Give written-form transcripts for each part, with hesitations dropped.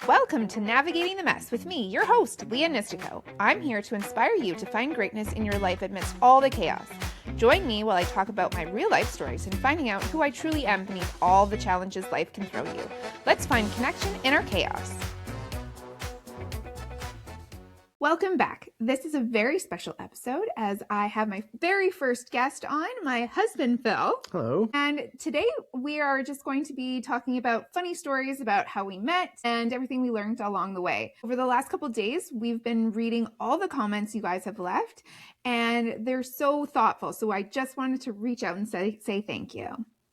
Welcome to Navigating the Mess with me, your host, Lia Nistico. I'm here to inspire you to find greatness in your life amidst all the chaos. Join me while I talk about my real life stories and finding out who I truly am beneath all the challenges life can throw you. Let's find connection in our chaos. Welcome back. This is a very special episode as I have my very first guest on, my husband, Phill. Hello. And today we are just going to be talking about funny stories about how we met and everything we learned along the way. Over the last couple of days, we've been reading all the comments you guys have left, and they're so thoughtful. So I just wanted to reach out and say thank you.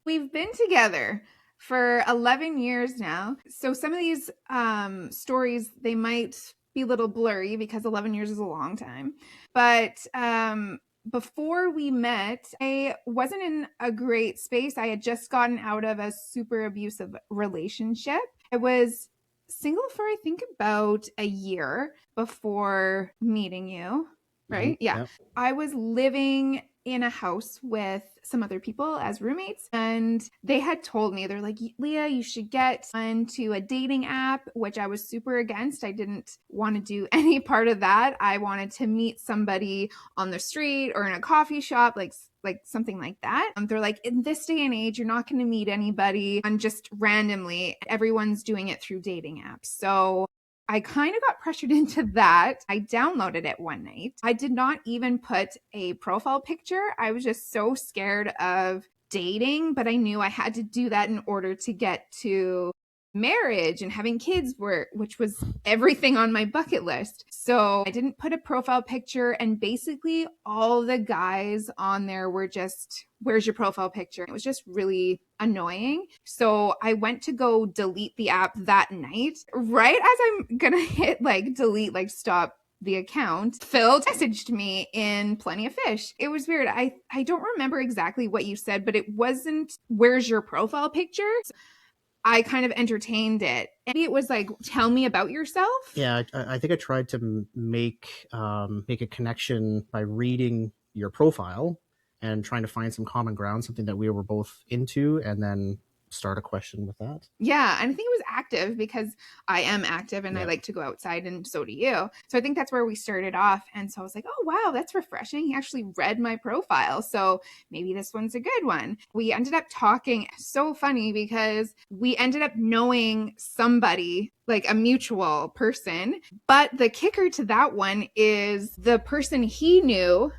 We've been together for 11 years now. So some of these stories, they might be a little blurry because 11 years is a long time. But before we met, I wasn't in a great space. I had just gotten out of a super abusive relationship. I was single for, I think, about a year before meeting you, right? Mm-hmm. Yeah. I was living in a house with some other people as roommates, and they had told me, they're like, Lia, you should get onto a dating app, which I was super against. I didn't want to do any part of that. I wanted to meet somebody on the street or in a coffee shop, like something like that. They're like, in this day and age, you're not going to meet anybody and just randomly. Everyone's doing it through dating apps. So I kind of got pressured into that. I downloaded it one night. I did not even put a profile picture. I was just so scared of dating, but I knew I had to do that in order to get to marriage and having kids, which was everything on my bucket list. So I didn't put a profile picture, and basically all the guys on there were just, where's your profile picture? It was just really annoying. So I went to go delete the app that night. Right as I'm gonna hit delete, stop the account, Phill messaged me in Plenty of Fish. It was weird. I don't remember exactly what you said, but it wasn't, where's your profile picture? I kind of entertained it. Maybe it was like, tell me about yourself. Yeah, I think I tried to make a connection by reading your profile and trying to find some common ground, something that we were both into, and then start a question with that. Yeah, and I think it was active because I am active and I like to go outside, and so do you. So I think that's where we started off. And so I was like, oh, wow, that's refreshing. He actually read my profile. So maybe this one's a good one. We ended up talking. So funny because we ended up knowing somebody, like a mutual person. But the kicker to that one is the person he knew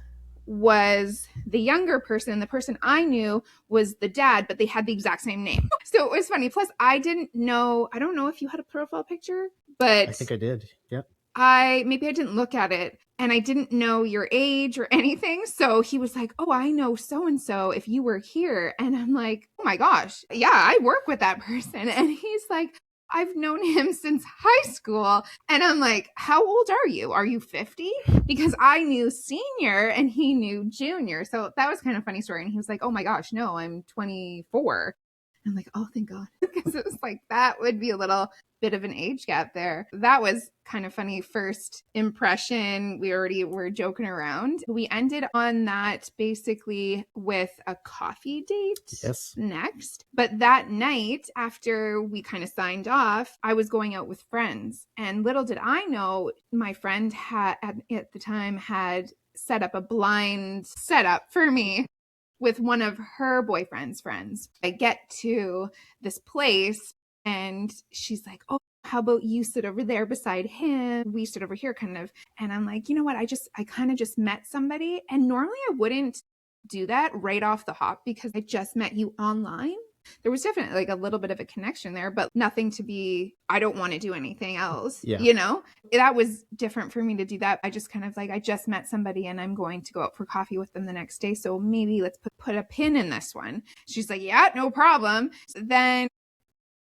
was the younger person. The person I knew was the dad, but they had the exact same name. So it was funny. Plus, I don't know if you had a profile picture, but I think I did. Yep. Maybe I didn't look at it, and I didn't know your age or anything. So he was like, oh, I know so-and-so if you were here. And I'm like, oh my gosh, yeah, I work with that person. And he's like, I've known him since high school. And I'm like, how old are you? Are you 50? Because I knew senior and he knew junior. So that was kind of a funny story. And he was like, oh my gosh, no, I'm 24. I'm like, oh, thank God. Because it was like, that would be a little bit of an age gap there. That was kind of funny. First impression, we already were joking around. We ended on that basically with a coffee date next. But that night, after we kind of signed off, I was going out with friends. And little did I know, my friend had at the time had set up a blind setup for me with one of her boyfriend's friends. I get to this place and she's like, oh, how about you sit over there beside him? We sit over here kind of. And I'm like, you know what? I kind of just met somebody. And normally I wouldn't do that right off the hop because I just met you online. There was definitely like a little bit of a connection there, but nothing to be, I don't want to do anything else, you know? That was different for me to do that. I just kind of like, I just met somebody and I'm going to go out for coffee with them the next day. So maybe let's put a pin in this one. She's like, yeah, no problem. So then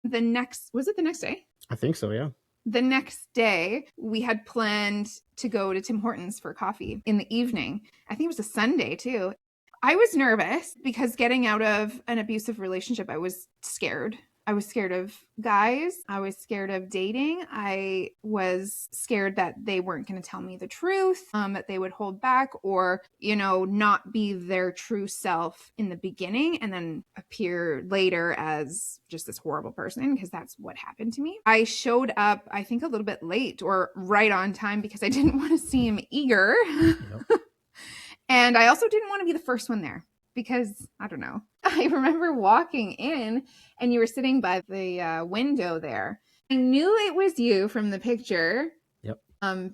was it the next day? I think so, yeah. The next day, we had planned to go to Tim Hortons for coffee in the evening. I think it was a Sunday too. I was nervous because getting out of an abusive relationship, I was scared. I was scared of guys. I was scared of dating. I was scared that they weren't going to tell me the truth, that they would hold back or, not be their true self in the beginning and then appear later as just this horrible person, because that's what happened to me. I showed up, I think, a little bit late or right on time because I didn't want to seem eager. Yep. And I also didn't want to be the first one there because, I don't know. I remember walking in and you were sitting by the window there. I knew it was you from the picture. Yep.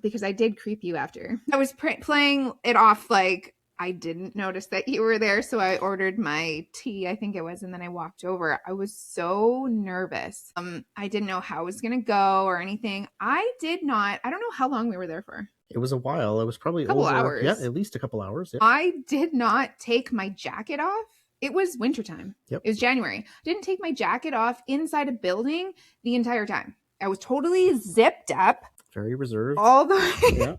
Because I did creep you after. I was playing it off like I didn't notice that you were there. So I ordered my tea, I think it was, and then I walked over. I was so nervous. I didn't know how it was going to go or anything. I don't know how long we were there for. It was a while. It was probably a couple hours. Yeah, at least a couple hours. Yeah. I did not take my jacket off. It was wintertime. Yep. It was January. I didn't take my jacket off inside a building the entire time. I was totally zipped up. Very reserved. All the way. Yeah.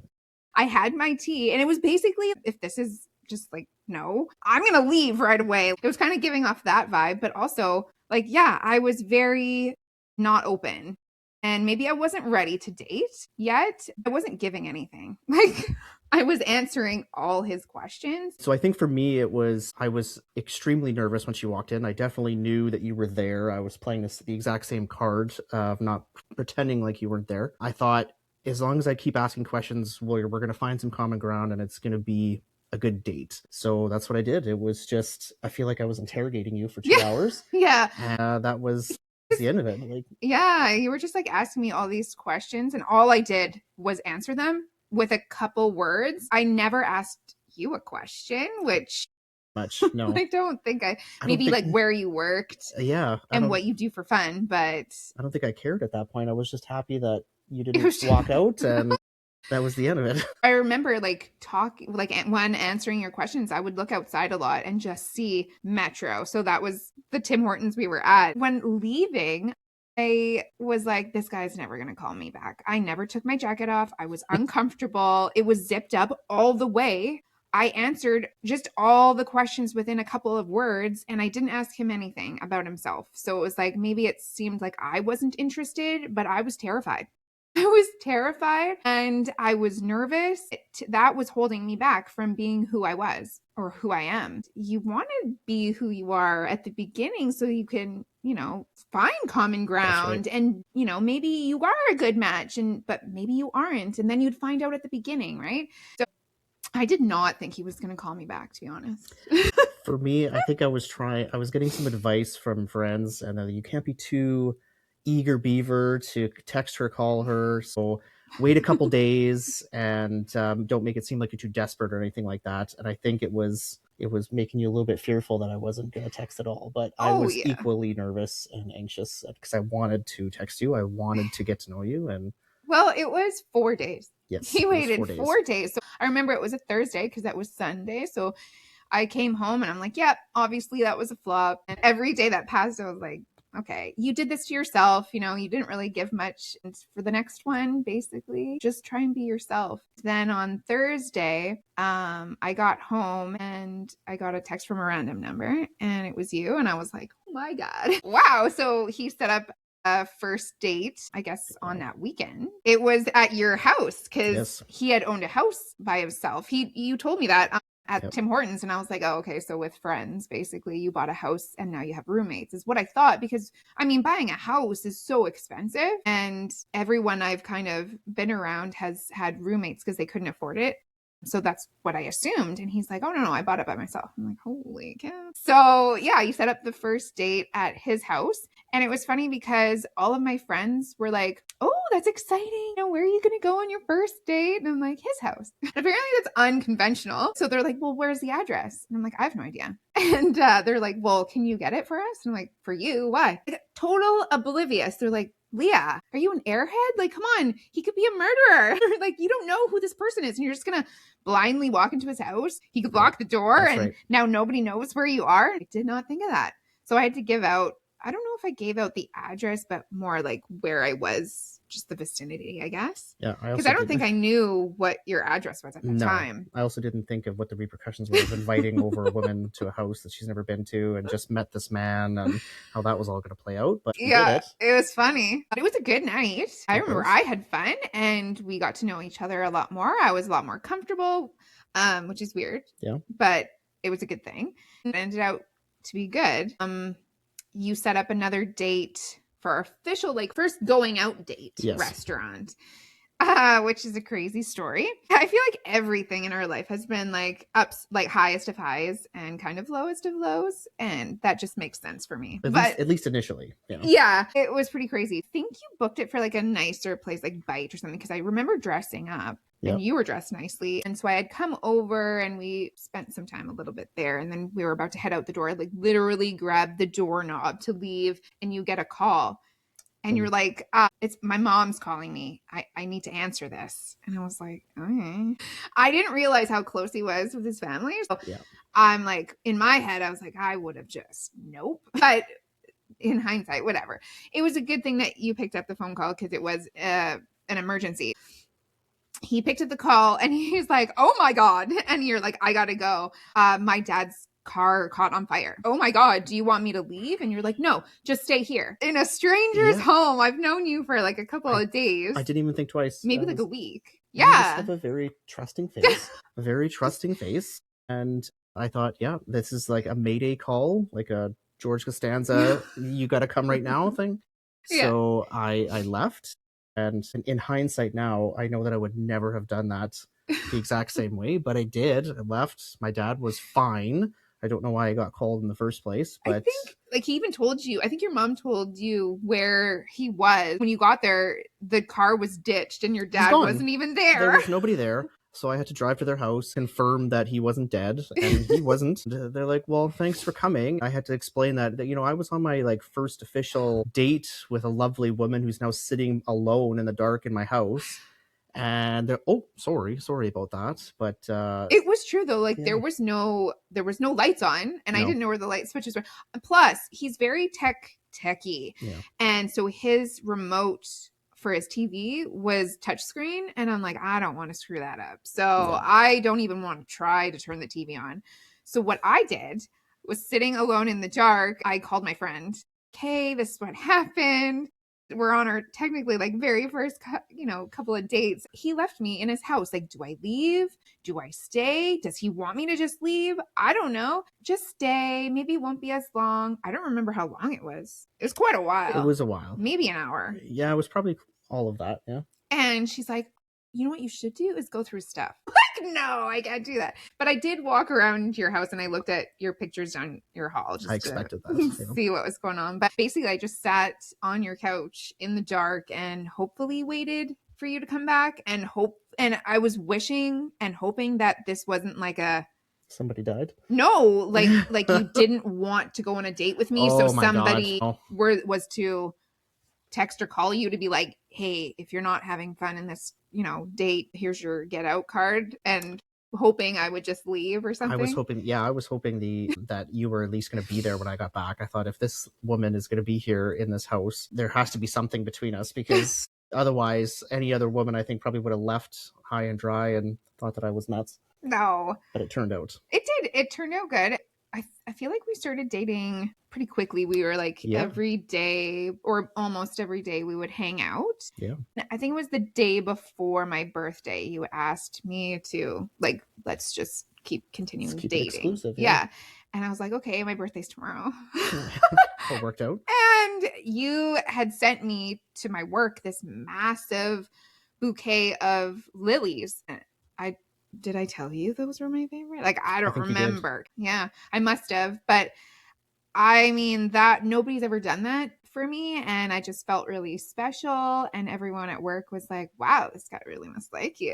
I had my tea and it was basically, if this is just like, no, I'm going to leave right away. It was kind of giving off that vibe, but also like, yeah, I was very not open. And maybe I wasn't ready to date yet. I wasn't giving anything. Like I was answering all his questions. So I think for me, I was extremely nervous when she walked in. I definitely knew that you were there. I was playing the exact same card of not pretending like you weren't there. I thought as long as I keep asking questions, we're going to find some common ground and it's going to be a good date. So that's what I did. It was just, I feel like I was interrogating you for 2 hours. Yeah. That was the end of it. Like, yeah, you were just like asking me all these questions and all I did was answer them with a couple words. I never asked you a question, which much. No. I don't think maybe like where you worked. Yeah. And what you do for fun, but I don't think I cared at that point. I was just happy that you didn't walk out and that was the end of it. I remember when answering your questions, I would look outside a lot and just see Metro. So that was the Tim Hortons we were at. When leaving, I was like, this guy's never going to call me back. I never took my jacket off. I was uncomfortable. It was zipped up all the way. I answered just all the questions within a couple of words and I didn't ask him anything about himself. So it was like, maybe it seemed like I wasn't interested, but I was terrified. I was terrified and I was nervous. That was holding me back from being who I was or who I am. You want to be who you are at the beginning so you can, find common ground. Right. And, maybe you are a good match but maybe you aren't. And then you'd find out at the beginning, right? So I did not think he was going to call me back, to be honest. For me, I think I was getting some advice from friends and you can't be too eager beaver to text her, call her. So wait a couple days and don't make it seem like you're too desperate or anything like that. And I think it was making you a little bit fearful that I wasn't going to text at all. But I was equally nervous and anxious because I wanted to text you. I wanted to get to know you. And well, it was 4 days. Yes, he waited 4 days. So I remember it was a Thursday because that was Sunday. So I came home and I'm like, yep, obviously that was a flop. And every day that passed, I was like, okay, you did this to yourself. You didn't really give much. And for the next one, basically, just try and be yourself. Then on Thursday, I got home and I got a text from a random number and it was you. And I was like, oh my God. Wow. So he set up a first date, I guess, on that weekend. It was at your house because he had owned a house by himself. You told me that at Tim Hortons. And I was like, oh, okay. So with friends, basically you bought a house and now you have roommates is what I thought, because buying a house is so expensive and everyone I've kind of been around has had roommates because they couldn't afford it. So that's what I assumed. And he's like, oh, no, I bought it by myself. I'm like, holy cow. So yeah, you set up the first date at his house. And it was funny because all of my friends were like, oh, that's exciting. Where are you going to go on your first date? And I'm like, his house. Apparently that's unconventional. So they're like, well, where's the address? And I'm like, I have no idea. And they're like, well, can you get it for us? And I'm like, for you? Why? Total oblivious. They're like, Lia, are you an airhead? Like, come on, he could be a murderer. Like, you don't know who this person is. And you're just going to blindly walk into his house. He could lock the door and now nobody knows where you are. I did not think of that. So I had to give out I don't know if I gave out the address, but more like where I was, just the vicinity, I guess. Yeah, Because I don't think I knew what your address was at the time. I also didn't think of what the repercussions were of inviting over a woman to a house that she's never been to and just met this man and how that was all going to play out. But yeah, it was funny. It was a good night. I remember was. I had fun and we got to know each other a lot more. I was a lot more comfortable, which is weird. Yeah. But it was a good thing. It ended out to be good. You set up another date for our official, like, first going out date restaurant, which is a crazy story. I feel like everything in our life has been like ups, like highest of highs and kind of lowest of lows. And that just makes sense for me. At least initially. You know? Yeah, it was pretty crazy. I think you booked it for like a nicer place, like Bite or something, because I remember dressing up. Yep. And you were dressed nicely. And so I had come over and we spent some time a little bit there. And then we were about to head out the door. I like literally grabbed the doorknob to leave and you get a call. And you're like, it's my mom's calling me. I need to answer this. And I was like, okay. I didn't realize how close he was with his family. So I'm like, in my head, I was like, I would have just, nope. But in hindsight, whatever. It was a good thing that you picked up the phone call because it was an emergency. He picked up the call and he's like, oh my God. And you're like, I gotta go. My dad's car caught on fire. Oh my God, do you want me to leave? And you're like, no, just stay here. In a stranger's home. I've known you for like a couple of days. I didn't even think twice. Maybe like a week. Yeah. You just have a very trusting face. A very trusting face. And I thought, yeah, this is like a Mayday call, like a George Costanza, you gotta come right now thing. So I left. And in hindsight now, I know that I would never have done that the exact same way, but I did. I left. My dad was fine. I don't know why I got called in the first place, but I think like he even told you, I think your mom told you where he was. When you got there, the car was ditched and your dad wasn't even there. There was nobody there. So I had to drive to their house, confirm that he wasn't dead, and he wasn't. They're like, well, thanks for coming. I had to explain that, you know, I was on my like first official date with a lovely woman who's now sitting alone in the dark in my house. And they're, oh, sorry about that. But it was true though. Like there was no lights on, and I didn't know where the light switches were. Plus, he's very techy, and so his remote for his TV was touchscreen, and I'm like, I don't want to screw that up. So I don't even want to try to turn the TV on. So what I did was, sitting alone in the dark, I called my friend. Okay, this is what happened. We're on our technically like very first, couple of dates. He left me in his house. Like, do I leave? Do I stay? Does he want me to just leave? I don't know. Just stay. Maybe it won't be as long. I don't remember how long it was. It was quite a while. It was a while. Maybe an hour. Yeah, it was probably all of that. Yeah. And she's like, you know what you should do is go through stuff. Like, no, I can't do that. But I did walk around your house and I looked at your pictures on your hall just I expected that. See what was going on. But basically, I just sat on your couch in the dark and hopefully waited for you to come back, and I was wishing and hoping that this wasn't like a somebody died. No, like you didn't want to go on a date with me, so somebody was to text or call you to be like, hey, if you're not having fun in this, date, here's your get out card, and hoping I would just leave or something. I was hoping that you were at least going to be there when I got back. I thought, if this woman is going to be here in this house, there has to be something between us, because otherwise any other woman I think probably would have left high and dry and thought that I was nuts. No. But it turned out. It did. It turned out good. I feel like we started dating pretty quickly. We were like every day or almost every day we would hang out. Yeah. I think it was the day before my birthday. You asked me to like, let's just continue dating. It exclusive, yeah. And I was like, okay, my birthday's tomorrow. It worked out. And you had sent me to my work this massive bouquet of lilies. Did I tell you those were my favorite? Like, I don't remember. Yeah, I must have. But I mean, that nobody's ever done that for me. And I just felt really special. And everyone at work was like, wow, this guy really must like you,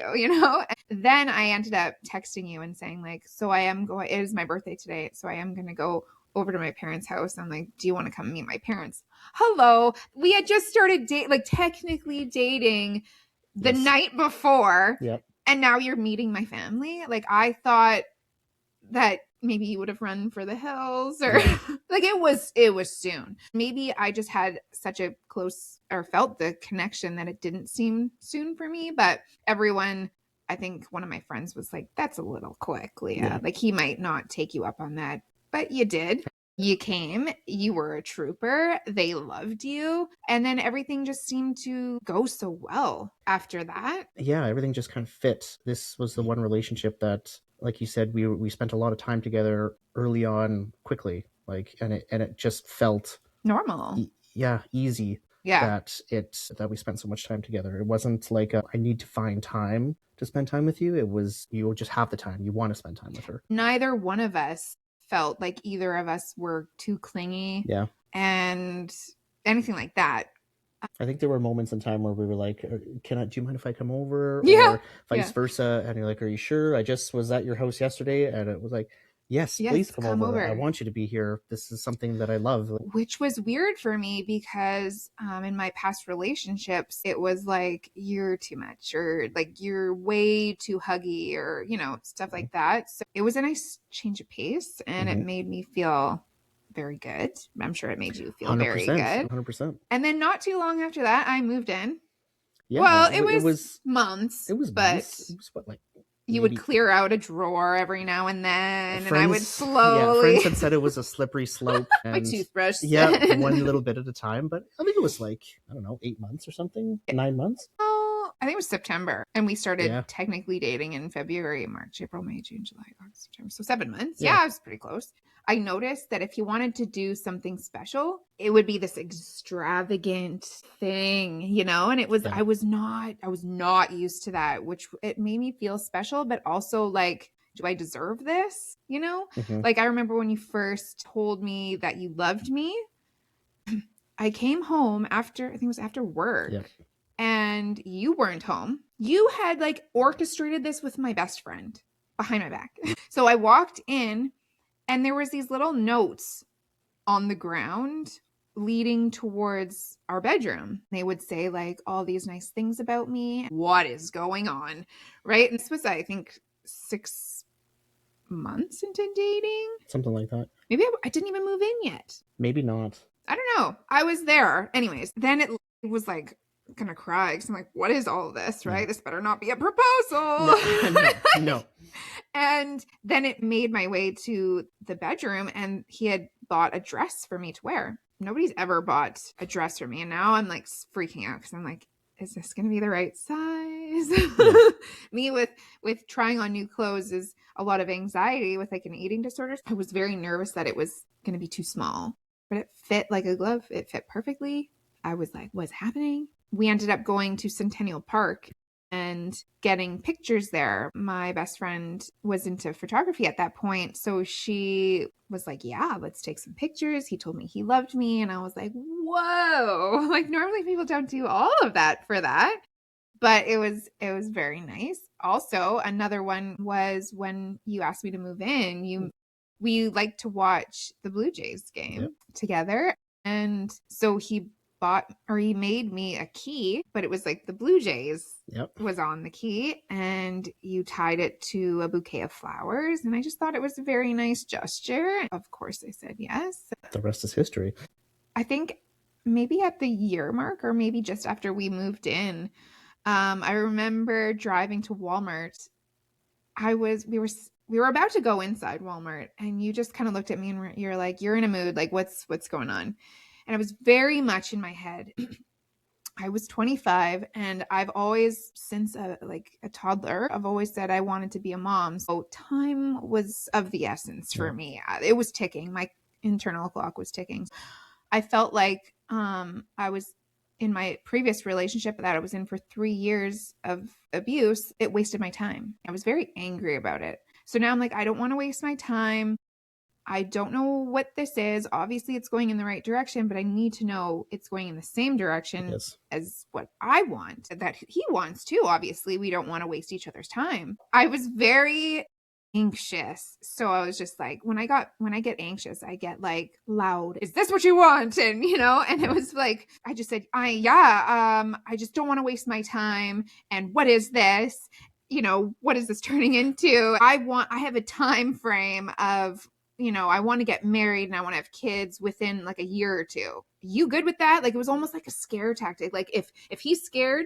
And then I ended up texting you and saying like, it is my birthday today. So I am going to go over to my parents' house. I'm like, do you want to come meet my parents? Hello. We had just started technically dating the night before. Yep. And now you're meeting my family. Like, I thought that maybe he would have run for the hills or like it was soon. Maybe I just had such a close or felt the connection that it didn't seem soon for me. But everyone, I think one of my friends was like, that's a little quick, Leah. Yeah. Like he might not take you up on that, but you did. You came, you were a trooper, they loved you, and then everything just seemed to go so well after that. Yeah, everything just kind of fit. This was the one relationship that, like you said, we spent a lot of time together early on, quickly, like, and it just felt normal. Easy. Yeah. That we spent so much time together. It wasn't like I need to find time to spend time with you. It was, you just have the time. You want to spend time with her. Neither one of us felt like either of us were too clingy. Yeah. And anything like that. I think there were moments in time where we were like, do you mind if I come over? Yeah. Or vice versa. And you're like, are you sure? I just was at your house yesterday. And it was like, yes, please come over. I want you to be here. This is something that I love. Which was weird for me because in my past relationships, it was like, you're too much or like you're way too huggy or, stuff like that. So it was a nice change of pace and it made me feel very good. I'm sure it made you feel very good. 100%. And then not too long after that, I moved in. Yeah, well, it was months. It was but months. It was what, like you would clear out a drawer every now and then, and I would slowly. Yeah, friends had said it was a slippery slope. And my toothbrush. Yeah, one little bit at a time. But I think it was like, I don't know, 8 months or something, 9 months. Oh, I think it was September, and we started technically dating in February, March, April, May, June, July, August, September. So 7 months. Yeah, it was pretty close. I noticed that if you wanted to do something special, it would be this extravagant thing, and it was, I was not used to that, which it made me feel special, but also like, do I deserve this? Like I remember when you first told me that you loved me, I came home after, I think it was after work and you weren't home. You had like orchestrated this with my best friend behind my back. So I walked in, and there was these little notes on the ground leading towards our bedroom. They would say like all these nice things about me. What is going on? Right. And this was, I think, 6 months into dating. Something like that. Maybe I didn't even move in yet. Maybe not. I don't know. I was there. Anyways, then it was like, I'm gonna cry because I'm like, what is all this? Right? This better not be a proposal. No. And then it made my way to the bedroom, and he had bought a dress for me to wear. Nobody's ever bought a dress for me. And now I'm like freaking out because I'm like, is this going to be the right size? Me with trying on new clothes is a lot of anxiety with like an eating disorder. I was very nervous that it was going to be too small, but it fit like a glove. It fit perfectly. I was like, what's happening? We ended up going to Centennial Park and getting pictures there. My best friend was into photography at that point. So she was like, yeah, let's take some pictures. He told me he loved me. And I was like, whoa, like normally people don't do all of that for that. But it was very nice. Also, another one was when you asked me to move in, we like to watch the Blue Jays game together. And so he made me a key, but it was like the Blue Jays was on the key, and you tied it to a bouquet of flowers. And I just thought it was a very nice gesture. Of course I said yes. The rest is history. I think maybe at the year mark or maybe just after we moved in, I remember driving to Walmart. We were about to go inside Walmart, and you just kind of looked at me and you're like, you're in a mood. Like what's going on? And I was very much in my head. I was 25, and I've always, since a toddler, I've always said I wanted to be a mom. So time was of the essence for me. It was ticking. My internal clock was ticking. I felt like I was in my previous relationship that I was in for 3 years of abuse. It wasted my time. I was very angry about it. So now I'm like, I don't want to waste my time. I don't know what this is. Obviously, it's going in the right direction, but I need to know it's going in the same direction as what I want, that he wants too. Obviously, we don't want to waste each other's time. I was very anxious. So I was just like, when I get anxious, I get like loud. Is this what you want? And and it was like, I just said, I just don't want to waste my time. And what is this? what is this turning into? I have a time frame of, I want to get married and I want to have kids within like a year or two. You good with that? Like, it was almost like a scare tactic. Like, if he's scared,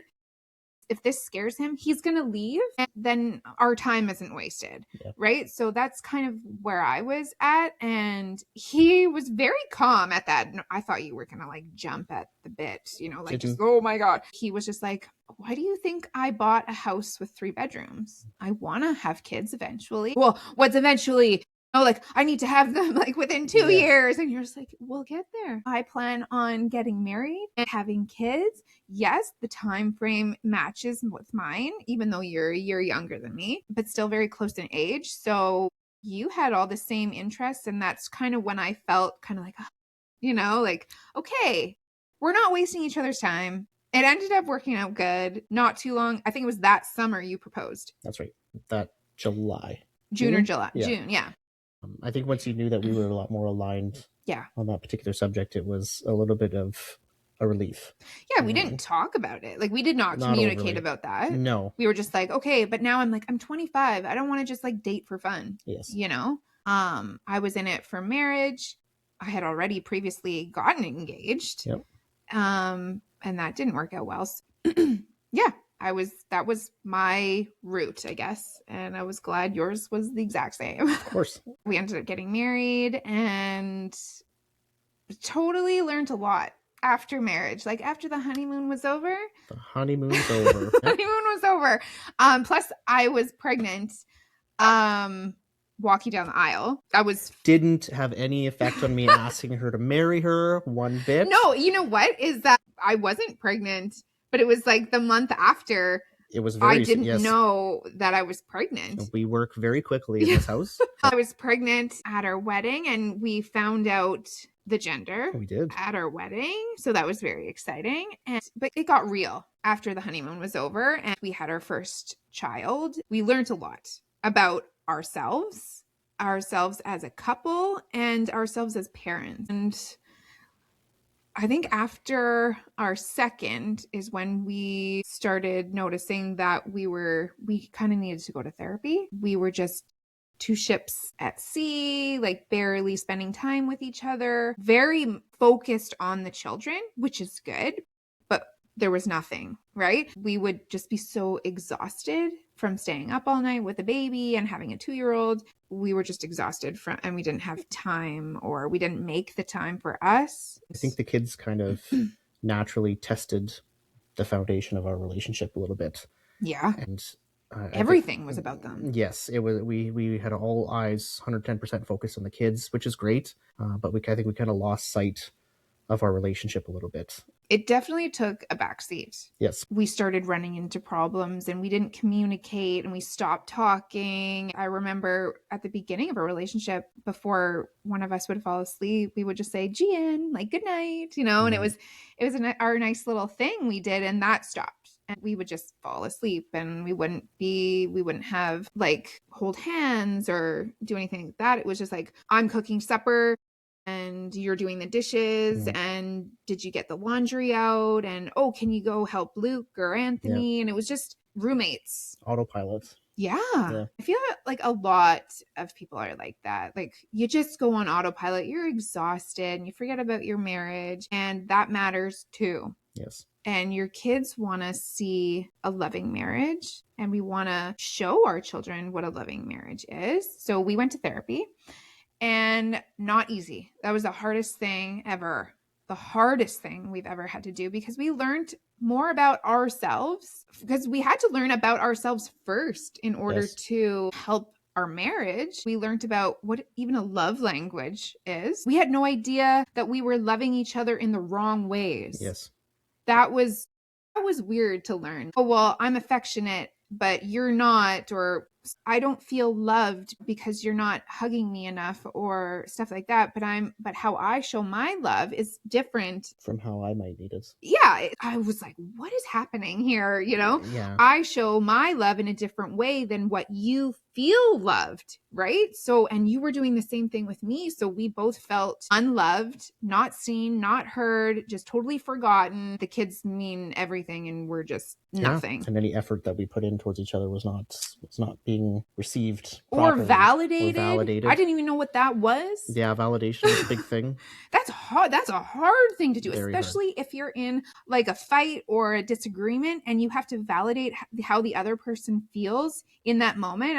if this scares him, he's going to leave, and then our time isn't wasted. Yeah. Right. So that's kind of where I was at. And he was very calm at that. I thought you were going to like jump at the bit, like just, oh my God. He was just like, why do you think I bought a house with 3 bedrooms? I want to have kids eventually. Well, what's eventually? Oh, like, I need to have them like within 2 years. And you're just like, we'll get there. I plan on getting married and having kids. Yes, the time frame matches with mine, even though you're a year younger than me, but still very close in age. So you had all the same interests. And that's kind of when I felt kind of like, like, okay, we're not wasting each other's time. It ended up working out good. Not too long. I think it was that summer you proposed. That's right. That July. June or July. Yeah. June, yeah. I think once you knew that we were a lot more aligned on that particular subject, it was a little bit of a relief. Yeah, we didn't talk about it. Like, we did not communicate overly about that. No. We were just like, okay, but now I'm like, I'm 25. I don't want to just like date for fun. Yes. I was in it for marriage. I had already previously gotten engaged. Yep. And that didn't work out well. So yeah. That was my route, I guess. And I was glad yours was the exact same. Of course. We ended up getting married and totally learned a lot after marriage. Like, after the honeymoon was over. The honeymoon's over. Honeymoon was over. Plus I was pregnant, walking down the aisle. Didn't have any effect on me asking her to marry her one bit. No, you know what? Is that I wasn't pregnant. But it was like the month after. It was I didn't know that I was pregnant. We work very quickly in this house. I was pregnant at our wedding, and we found out the gender. We did. At our wedding. So that was very exciting. But it got real after the honeymoon was over and we had our first child. We learned a lot about ourselves as a couple, and ourselves as parents. And I think after our second is when we started noticing that we kind of needed to go to therapy. We were just 2 ships at sea, like barely spending time with each other, very focused on the children, which is good, but there was nothing, right? We would just be so exhausted from staying up all night with a baby and having a 2-year-old. We were just exhausted and we didn't have time, or we didn't make the time for us. I think the kids kind of naturally tested the foundation of our relationship a little bit. Yeah. And everything was about them. Yes, it was. We had all eyes 110% focused on the kids, which is great. But I think we kind of lost sight of our relationship a little bit. It definitely took a backseat. Yes. We started running into problems and we didn't communicate and we stopped talking. I remember at the beginning of our relationship, before one of us would fall asleep, we would just say, Gian, like, good night, and it was our nice little thing we did, and that stopped. And we would just fall asleep and we wouldn't have like hold hands or do anything like that. It was just like, I'm cooking supper and you're doing the dishes, and did you get the laundry out? And, oh, can you go help Luke or Anthony? Yeah. And it was just roommates. Autopilot. Yeah. I feel like a lot of people are like that. Like, you just go on autopilot, you're exhausted and you forget about your marriage, and that matters too. Yes. And your kids want to see a loving marriage, and we want to show our children what a loving marriage is. So we went to therapy. And not easy. That was the hardest thing ever. The hardest thing we've ever had to do, because we learned more about ourselves, because we had to learn about ourselves first in order to help our marriage. We learned about what even a love language is. We had no idea that we were loving each other in the wrong ways. Yes. That was weird to learn. Oh, well, I'm affectionate, but you're not, or I don't feel loved because you're not hugging me enough, or stuff like that. But how I show my love is different from how I might need it. Yeah. I was like, what is happening here? Yeah. I show my love in a different way than what you feel loved right? So, and you were doing the same thing with me. So we both felt unloved, not seen, not heard, just totally forgotten. The kids mean everything and we're just nothing. And any effort that we put in towards each other was not being received Or properly. validated. I didn't even know what that was. Yeah, validation is a big thing. That's hard. That's a hard thing to do, Very especially if you're in like a fight or a disagreement and you have to validate how the other person feels in that moment.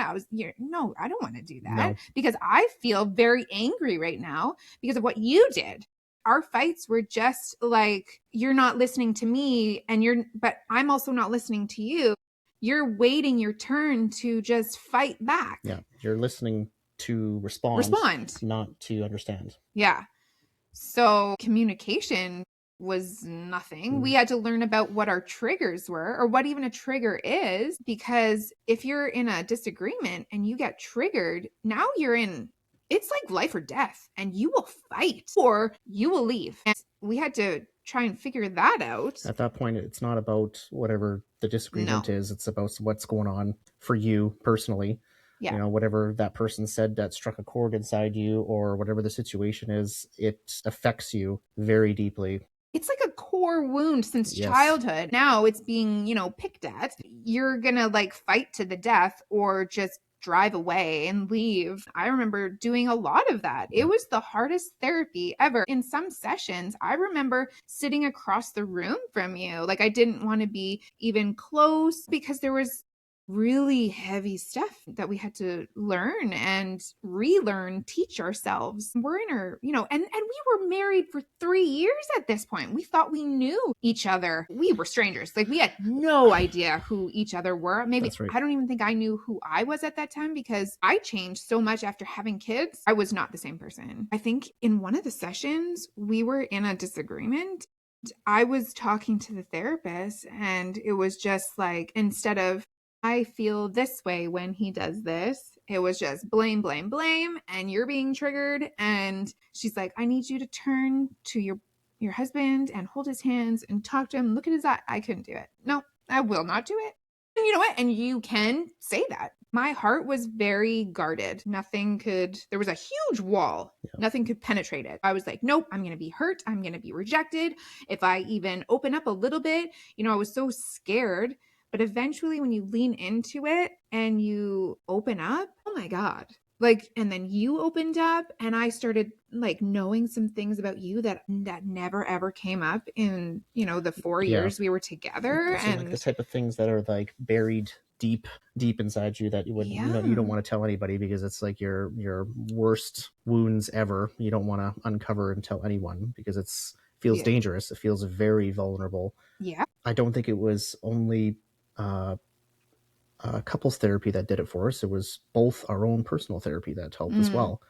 No, I don't want to do that because I feel very angry right now because of what you did. Our fights were just like, you're not listening to me but I'm also not listening to you. You're waiting your turn to just fight back. Yeah, you're listening to respond, not to understand. Yeah. So communication was nothing. We had to learn about what our triggers were or what even a trigger is, because if you're in a disagreement and you get triggered, now it's like life or death, and you will fight or you will leave. And we had to try and figure that out. At that point, it's not about whatever the disagreement is. It's about what's going on for you personally. Yeah. You know, whatever that person said that struck a chord inside you, or whatever the situation is, it affects you very deeply. It's like a core wound since childhood. Now it's being, picked at. You're going to like fight to the death or just drive away and leave. I remember doing a lot of that. It was the hardest therapy ever. In some sessions, I remember sitting across the room from you. Like I didn't want to be even close because there was really heavy stuff that we had to learn and relearn, teach ourselves. We're in our, and we were married for 3 years at this point. We thought we knew each other. We were strangers. Like we had no idea who each other were. Maybe I don't even think I knew who I was at that time because I changed so much after having kids. I was not the same person. I think in one of the sessions, we were in a disagreement. I was talking to the therapist and it was just like, instead of I feel this way when he does this, it was just blame, blame, blame, and you're being triggered. And she's like, I need you to turn to your husband and hold his hands and talk to him. Look at his eye. I couldn't do it. No, I will not do it. And you know what? And you can say that. My heart was very guarded. There was a huge wall. Yeah. Nothing could penetrate it. I was like, nope, I'm going to be hurt. I'm going to be rejected. If I even open up a little bit, I was so scared. But eventually when you lean into it and you open up, oh my God. Like, and then you opened up and I started like knowing some things about you that never ever came up in, the 4 years we were together. So and like the type of things that are like buried deep inside you that you wouldn't, you don't want to tell anybody because it's like your worst wounds ever. You don't want to uncover and tell anyone because it feels dangerous. It feels very vulnerable. Yeah. I don't think it was only couples therapy that did it for us. It was both our own personal therapy that helped as well.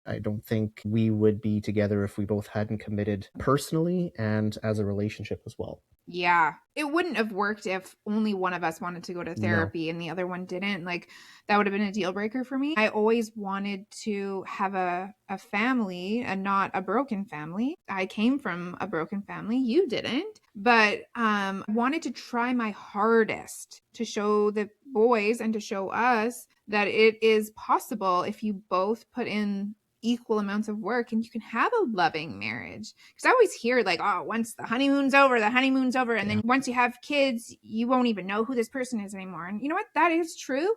I don't think we would be together if we both hadn't committed personally and as a relationship as well. Yeah. It wouldn't have worked if only one of us wanted to go to therapy and the other one didn't. Like that would have been a deal breaker for me. I always wanted to have a family and not a broken family. I came from a broken family. You didn't. But I wanted to try my hardest to show the boys and to show us that it is possible if you both put in equal amounts of work and you can have a loving marriage. Because I always hear like, oh, once the honeymoon's over. And then once you have kids, you won't even know who this person is anymore. And you know what? That is true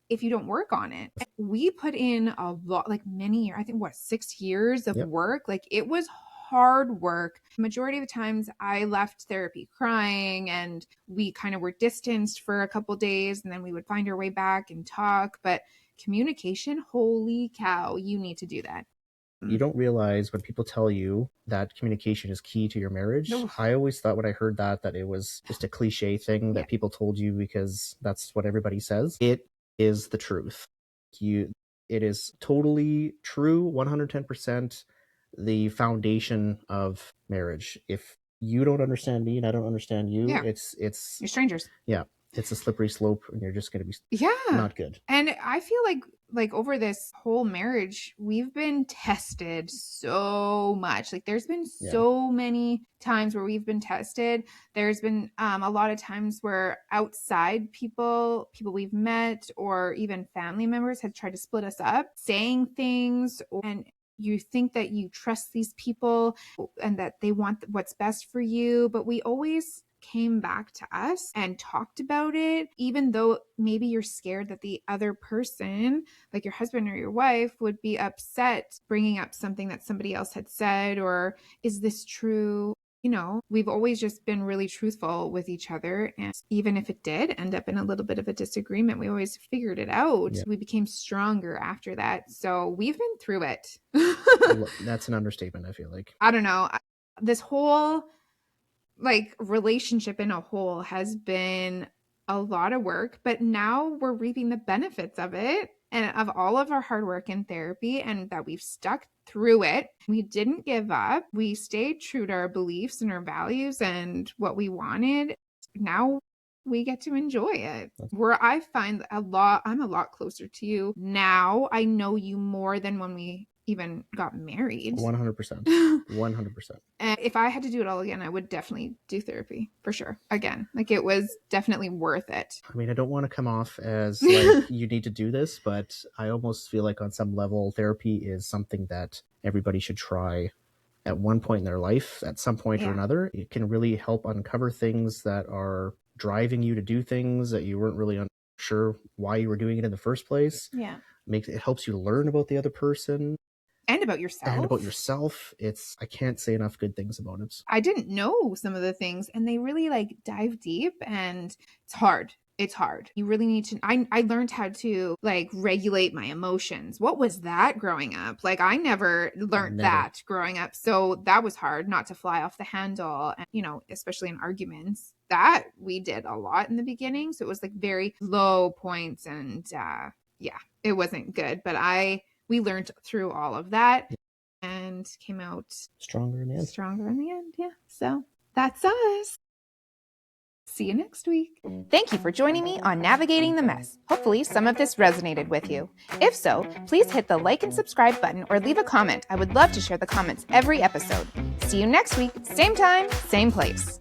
if you don't work on it. We put in a lot, like many years, I think 6 years of work. Like it was hard work. Majority of the times I left therapy crying and we kind of were distanced for a couple days and then we would find our way back and talk. But communication, holy cow, you need to do that. You don't realize when people tell you that communication is key to your marriage. No. I always thought when I heard that it was just a cliche thing that people told you because that's what everybody says. It is the truth. It is totally true, 110%, the foundation of marriage. If you don't understand me and I don't understand you, it's you're strangers. Yeah. It's a slippery slope and you're just going to be not good. And I feel like like over this whole marriage, we've been tested so much. Like there's been so many times where we've been tested. There's been a lot of times where outside people we've met, or even family members had tried to split us up, saying things, and you think that you trust these people and that they want what's best for you, but we always came back to us and talked about it, even though maybe you're scared that the other person, like your husband or your wife, would be upset bringing up something that somebody else had said, or is this true? You know, we've always just been really truthful with each other. And even if it did end up in a little bit of a disagreement, we always figured it out. We became stronger after that. So we've been through it. That's an understatement, I feel like. I don't know. This whole like relationship in a whole has been a lot of work, but now we're reaping the benefits of it and of all of our hard work in therapy, and that we've stuck through it. We didn't give up. We stayed true to our beliefs and our values and what we wanted. Now we get to enjoy it. Where I find I'm a lot closer to you now. I know you more than when we even got married. 100%. 100%. And if I had to do it all again, I would definitely do therapy for sure. Again, like it was definitely worth it. I mean, I don't want to come off as like you need to do this, but I almost feel like on some level, therapy is something that everybody should try at one point in their life, at some point or another. It can really help uncover things that are driving you to do things that you weren't really sure why you were doing it in the first place. Yeah. It helps you learn about the other person. And about yourself. I can't say enough good things about it. I didn't know some of the things, and they really like dive deep, and it's hard. It's hard. You really need to, I learned how to like regulate my emotions. What was that growing up? Like I never learned that growing up. So that was hard, not to fly off the handle. And, you know, especially in arguments, that we did a lot in the beginning. So it was like very low points, and it wasn't good, but we learned through all of that and came out stronger in the end. Yeah. So that's us. See you next week. Thank you for joining me on Navigating the Mess. Hopefully some of this resonated with you. If so, please hit the like and subscribe button or leave a comment. I would love to share the comments every episode. See you next week, same time, same place.